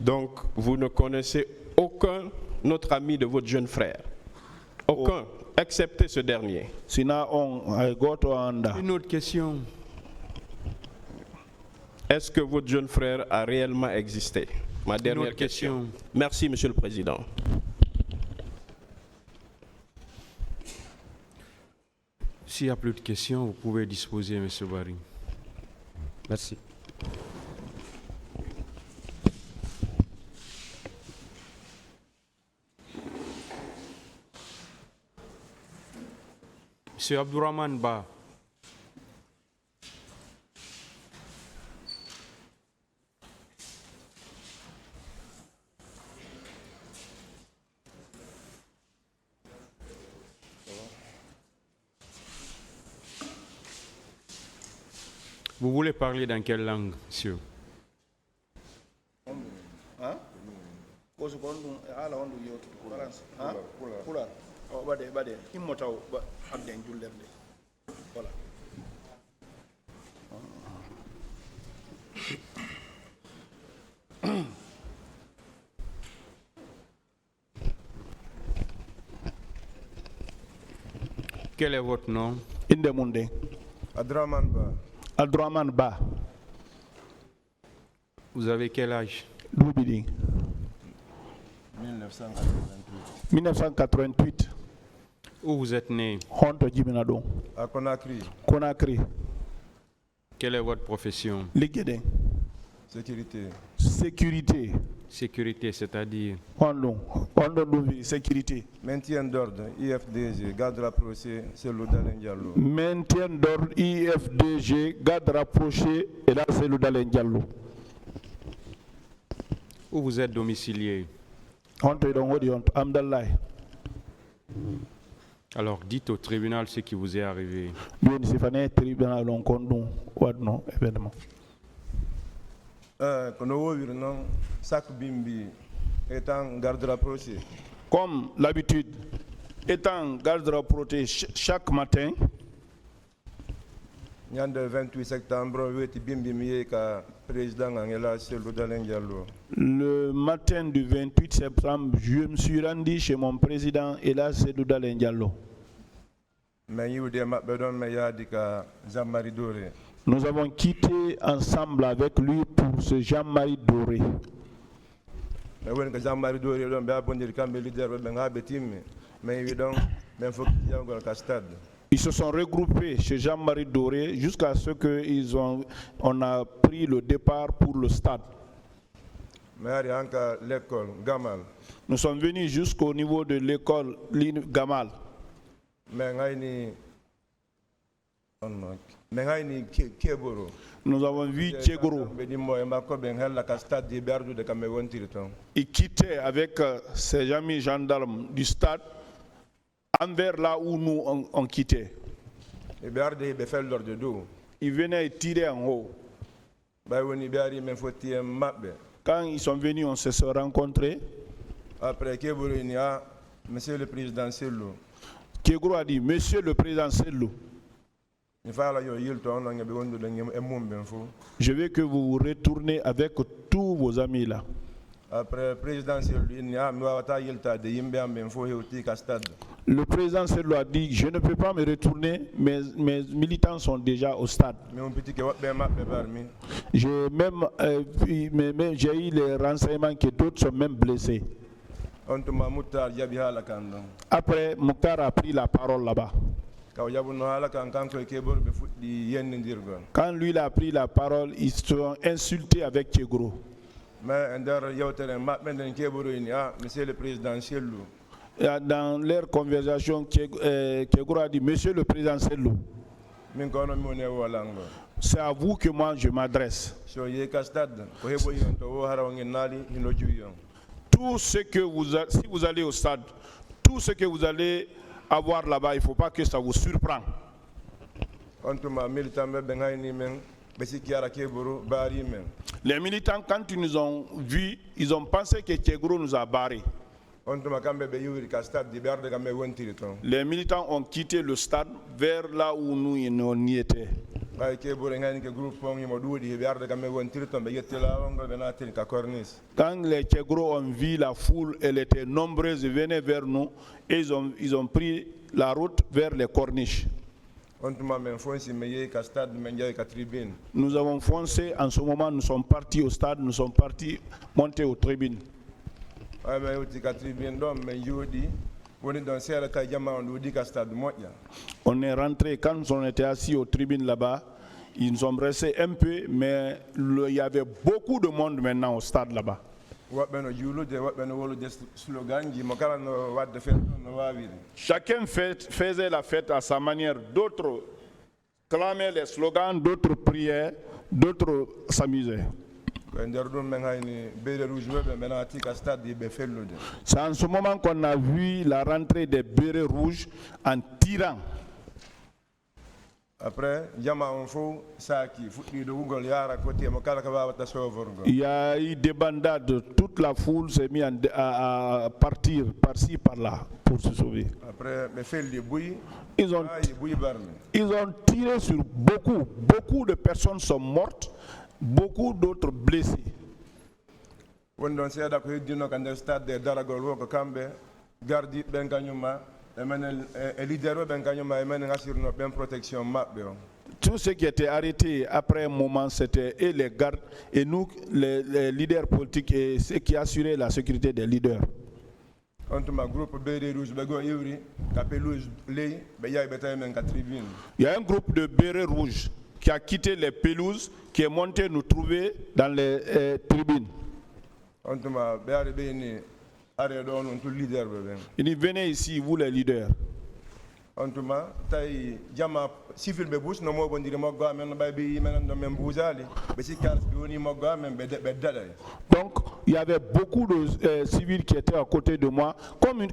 Donc, vous ne connaissez aucun autre ami de votre jeune frère? Aucun, excepté ce dernier. Une autre question. Est-ce que votre jeune frère a réellement existé? Ma dernière question. Merci, Monsieur le Président. S'il n'y a plus de questions, vous pouvez disposer, M. Barry. Merci. M. Abdourahmane Ba. Vous voulez parler dans quelle langue, monsieur? Quel est votre nom? Indemunde. Abdourahmane Ba. Abdourahmane Ba. Vous avez quel âge? Doubidi. 1988. 1988. Où vous êtes né? Honto Jibinado. À Conakry. Conakry. Quelle est votre profession? Ligede. Sécurité. Sécurité. Sécurité, c'est-à-dire? Hondo Douvi, sécurité. Maintien d'ordre, IFDG, garde rapproché, c'est Loudalen Diallo. Maintien d'ordre, IFDG, garde rapproché, et là c'est Loudalen Diallo. Où vous êtes domicilié? Honto Idongodi, Honto, Amdallah. Alors, dites au tribunal ce qui vous est arrivé. Bien, c'est fané tribunal on condom, non, évidemment. Sac Bimbi étant garde rapproché. Comme l'habitude, étant garde rapproché chaque matin, Le 28 septembre, le matin du 28 septembre, je me suis rendu chez mon président et là c'est Loudalen Diallo. Nous avons quitté ensemble avec lui pour ce Jean-Marie Doré. Ils se sont regroupés chez Jean-Marie Doré jusqu'à ce qu'on a pris le départ pour le stade. Nous sommes venus jusqu'au niveau de l'école Gamal. Nous avons vu Tchegoro. Il quittait avec ses amis gendarmes du stade envers là où nous on quittait. Il venait tirer en haut. Quand ils sont venus, on se rencontrés. Après, Monsieur le Président Sello. Kegro a dit, Monsieur le Président Sello, je veux que vous vous retournez avec tous vos amis là. Après, Président Sello, le président Sello a dit, je ne peux pas me retourner, mes militants sont déjà au stade. J'ai eu les renseignements que d'autres sont même blessés. Après, Mouktar a pris la parole là-bas. Quand lui il a pris la parole, ils se sont insultés avec Tchegro. Monsieur le Président Sello. Dans leur conversation, Tchegro a dit, Monsieur le Président Sello, c'est à vous que moi je m'adresse. Tout ce que si vous allez au stade, tout ce que vous allez avoir là-bas, il ne faut pas que ça vous surprenne. Les militants, quand ils nous ont vus, ils ont pensé que Tchegro nous a barrés. Les militants ont quitté le stade vers là où nous y étions. Bay ke bore ngani ke groupe pong yimo doudi be arde kam won tirton be yettela wongo be natin ka corniche. Quand les Tchégros ont vu la foule, elle était nombreuse, ils venaient vers nous et ils ont pris la route vers les corniches. Ontuma men fonsi me ye ka stade men jay ka tribune. Nous avons foncé, en ce moment nous sommes partis au stade, nous sommes partis monter aux tribunes. Ay be uti ka tribune dom men jodi woni don sera tay jama on doudi ka stade moja. On est rentré, quand on était assis aux tribunes là-bas, ils nous ont restés un peu, mais il y avait beaucoup de monde maintenant au stade là-bas. Chacun faisait la fête à sa manière. D'autres clamaient les slogans, d'autres priaient, d'autres s'amusaient. C'est en ce moment qu'on a vu la rentrée des bérets rouges en tirant. Après, il y a eu des bandades, toute la foule s'est mise à partir par-ci, par-là pour se sauver. Après, ils ont tiré sur beaucoup de personnes sont mortes, beaucoup d'autres blessés. Tout ce qui était arrêté après un moment, c'était et les gardes et nous, les leaders politiques et ceux qui assuraient la sécurité des leaders. Il y a un groupe de bérets rouges qui a quitté les pelouses, qui est monté nous trouver dans les tribunes. Il dit venez ici, vous les leaders. Donc il y avait beaucoup de civils qui étaient à côté de moi, comme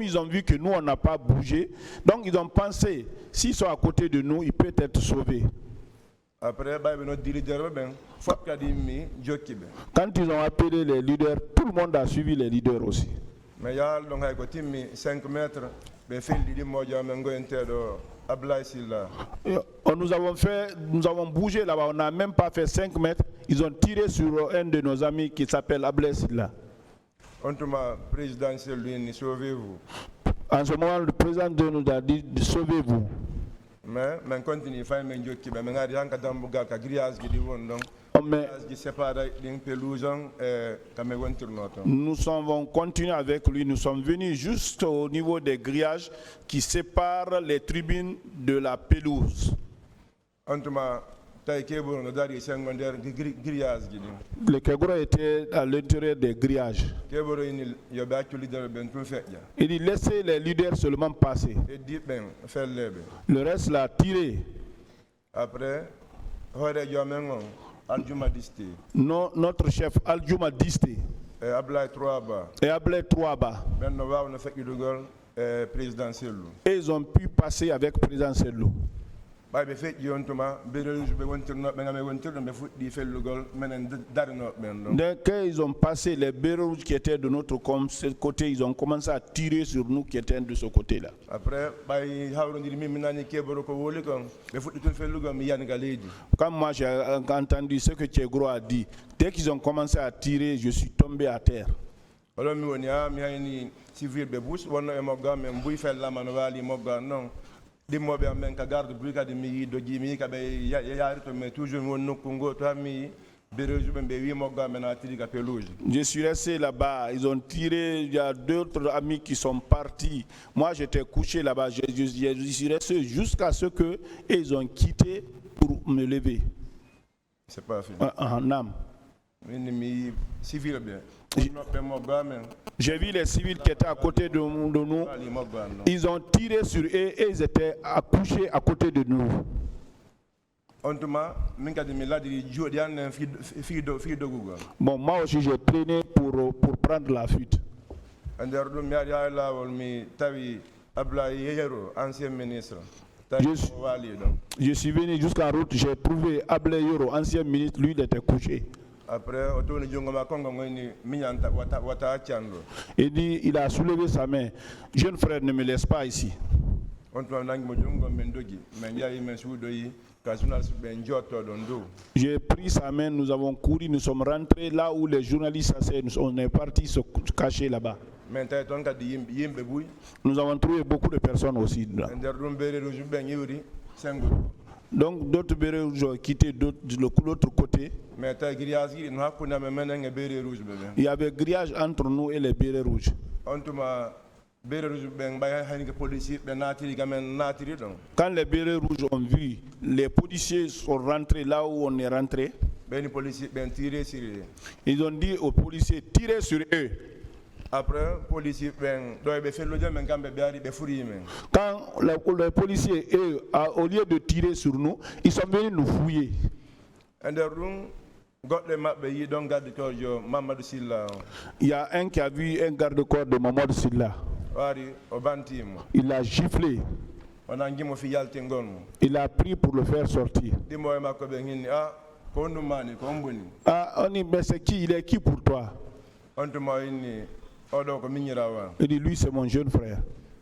ils ont vu que nous on n'a pas bougé, donc ils ont pensé s'ils sont à côté de nous, ils peuvent être sauvés. Après, quand ils ont appelé les leaders, tout le monde a suivi les leaders aussi. Mais 5 mètres, nous avons bougé là-bas, on n'a même pas fait 5 mètres. Ils ont tiré sur un de nos amis qui s'appelle Ablaye Silla. En ce moment, le président nous a dit sauvez-vous. Mais nous avons continué avec lui, nous sommes venus juste au niveau des grillages qui séparent les tribunes de la pelouse. Le Kegro était à l'intérieur des grillages. Il dit laissez les leaders seulement passer. Le reste l'a tiré. Après, notre chef Aljuma Diste et Ablaye Trouaba. Et ils ont pu passer avec président Sellou. Dès qu'ils ont passé les bérets rouges qui étaient de notre côté, ils ont commencé à tirer sur nous qui étaient de ce côté-là. Après, quand moi j'ai entendu ce que Tchégro a dit, dès qu'ils ont commencé à tirer, je suis tombé à terre. Je suis resté là-bas, ils ont tiré, il y a d'autres amis qui sont partis. Moi j'étais couché là-bas, je suis resté jusqu'à ce qu'ils ont quitté pour me lever. C'est pas fini. J'ai vu les civils qui étaient à côté de nous. Ils ont tiré sur eux et ils étaient accouchés à côté de nous. Bon, moi aussi j'ai traîné pour prendre la fuite. Je suis venu jusqu'en route, j'ai trouvé Ablaye Yoro, ancien ministre, lui il était couché. Après, il dit, il a soulevé sa main. Jeune frère, ne me laisse pas ici. on tuma nangi mo jungo men dogi men yayi men suudo yi ka journaliste ben jotto don do. J'ai pris sa main, nous avons couru, nous sommes rentrés là où les journalistes s'asseyaient, on est partis se cacher là-bas. Men tay ton kadi yimbe buy Nous avons trouvé beaucoup de personnes aussi là. nder dum bere rouge ben yuri sengo. Donc d'autres bérets rouges ont quitté de l'autre côté. Mais tay grillage yi no hakuna men men bere rouge bebe. Il y avait grillage entre nous et les bérets rouges. On tuma bere rouge ben bay hani que policier ben natiri gamen natiri don. Quand les bérets rouges ont vu, les policiers sont rentrés là où on est rentré. Ben policier ben tiré sur eux. Ils ont dit aux policiers, tirez sur eux. Après policier ben doy be fait le jam ben kambe biari be furi men. Quand les policiers, eux, au lieu de tirer sur nous, ils sont venus nous fouiller. Nder dum godde mabbe yi don gadde ko jo Mamadou Silla. Il y a un qui a vu un garde-corps de Mamadou Silla. Wari o bantimo. Il l'a giflé. On a ngimo fi yalte ngon. Il a pris pour le faire sortir. Dimo e makko be hinni ko ndumani ko mboni. Ah, on dit, mais c'est qui? Il est qui pour toi? On te mo inni odo ko miñirawa. Il dit, lui, c'est mon jeune frère.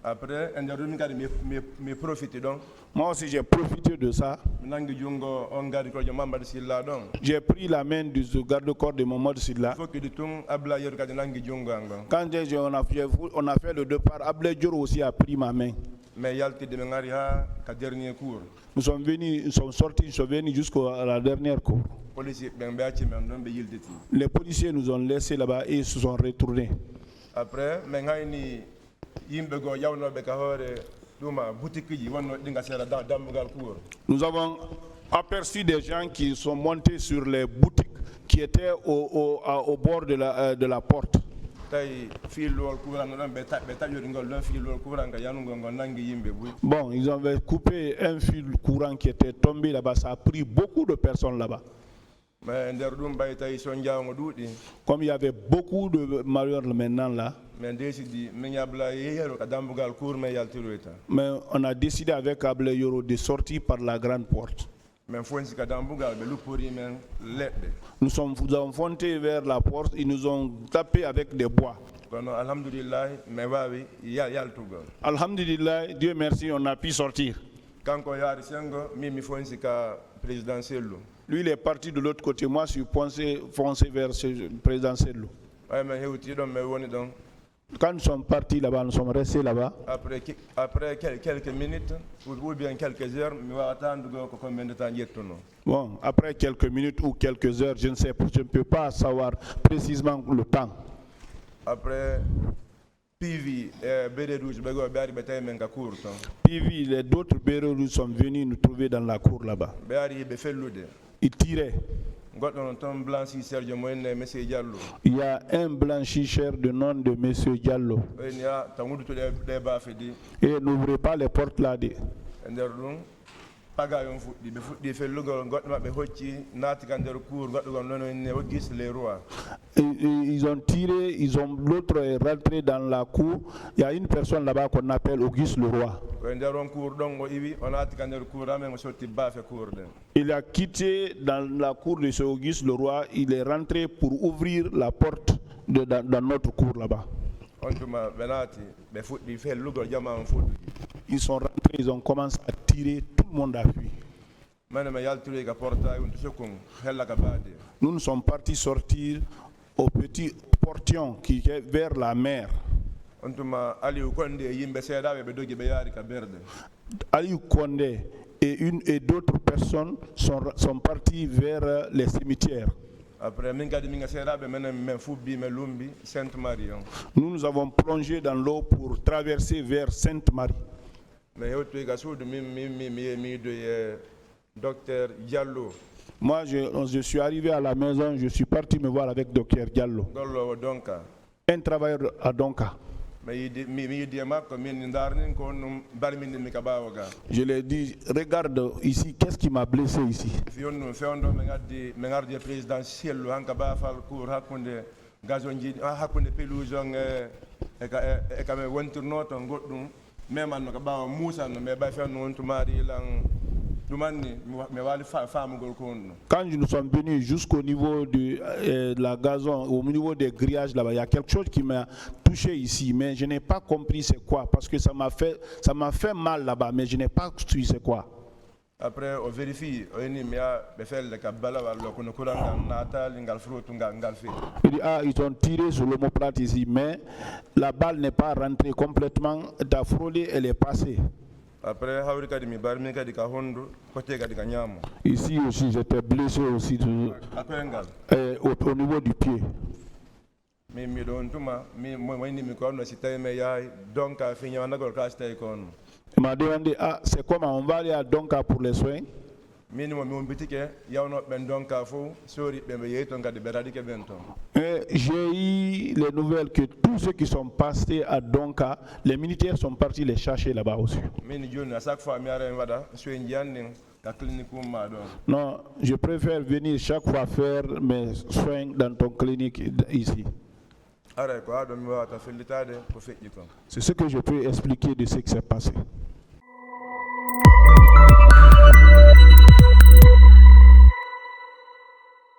Après nder dum kadi mi profite donc. Moi aussi, j'ai profité de ça. Nangi jungo on gadde ko jo Mamadou Silla don. J'ai pris la main du garde-corps de Mamadou Silla. Faut que du tung abla yor kadi nangi jungo angon. Quand on a fait le départ, Ablaye Dioro aussi a pris ma main. Mais yalte de ngari ha ka dernier cours. Nous sommes venus, ils sont sortis, ils sont venus jusqu'à la dernière cour. Policier ben beati men don be yildeti. Les policiers nous ont laissés là-bas et ils se sont retournés. Après men hayni yimbe go yawno be ka hore duma boutique ji wonno dinga sera dambugal cour. Nous avons aperçu des gens qui sont montés sur les boutiques qui étaient au bord de la porte. Tay fil lol courant don be tajori ngol don fil lol courant ga yanu ngol nangi yimbe buy. Bon, ils avaient coupé un fil courant qui était tombé là-bas. Ça a pris beaucoup de personnes là-bas. Mais nder dum bay tay so njaango duudi. Comme il y avait beaucoup de malheurs maintenant là. Mais décidi meñabla yero ka dambugal cour me yaltiroita. Mais on a décidé avec Ablaye Yoro de sortir par la grande porte. Mais fonsi ka dambugal be lupori men ledde. Nous avons fonté vers la porte, ils nous ont tapé avec des bois. Kono alhamdulillah me wawi yaltugol. Alhamdulillah, Dieu merci, on a pu sortir. Kanko yaari sengo mi fonsi ka présidentiel. Lui, il est parti de l'autre côté. Moi, je suis foncé vers ce présidentiel. Ouais, mais hewti don me woni don. Quand nous sommes partis là-bas, nous sommes restés là-bas. Après quelques minutes ou bien quelques heures, mi wa attendre combien de temps yettono. Bon, après quelques minutes ou quelques heures, je ne peux pas savoir précisément le temps. Après PV béré rouge bego biari betay men ka cour ton. PV, les d'autres bérets rouges sont venus nous trouver dans la cour là-bas. Biari be fellude. Ils tiraient. Il y a un blanchisseur de nom de M. Diallo. Et n'ouvrez pas les portes là. Ils ont tiré, l'autre est rentré dans la cour. Il y a une personne là-bas qu'on appelle Auguste Leroy. Il a quitté dans la cour de ce Auguste Leroy. Il est rentré pour ouvrir la porte dans notre cour là-bas. Ils sont rentrés, ils ont commencé à tirer, tout le monde a fui. Nous nous sommes partis sortir au petit portion qui est vers la mer. Aliou Kondé et d'autres personnes sont partis vers les cimetières. Nous avons plongé dans l'eau pour traverser vers Sainte-Marie. Docteur Diallo. Moi, je suis arrivé à la maison, je suis parti me voir avec Docteur Diallo. Un travailleur à Donka. Je lui ai dit, regarde ici, qu'est-ce qui m'a blessé ici? dumani me wali femme gol ko no. Quand nous sommes venus jusqu'au niveau de la gazon, au niveau des grillages là-bas, il y a quelque chose qui m'a touché ici, mais je n'ai pas compris c'est quoi, parce que ça m'a fait mal là-bas, mais je n'ai pas su c'est quoi. Après on vérifie, on ni mia be fel le kabala wala ko no kuranga natal ngal fruit ngal fait. Il dit, ah, ils ont tiré sur l'omoplate ici, mais la balle n'est pas rentrée complètement, t'as frôlé, elle est passée. Après hawrika di mi barmi ka di ka hondo côté ka di ka nyamo. Ici aussi, j'étais blessé aussi Après ngal. au niveau du pied. Mi don tuma mi ni mi ko no sitay me yaay donc a fini on agol ka stay kon. Il m'a demandé, ah, c'est comment, on va aller à Donka pour les soins? Minimum mon bitike yawno ben donc a fo sori be me yeton ka de beradi ke bento. J'ai eu les nouvelles que tous ceux qui sont passés à Donka, les militaires sont partis les chercher là-bas aussi. Mini joni à chaque fois mi ara wada soin janning ka clinique ma don. Non, je préfère venir chaque fois faire mes soins dans ton clinique ici. Ara ko adon mi wata felitade ko feji kon. C'est ce que je peux expliquer de ce qui s'est passé.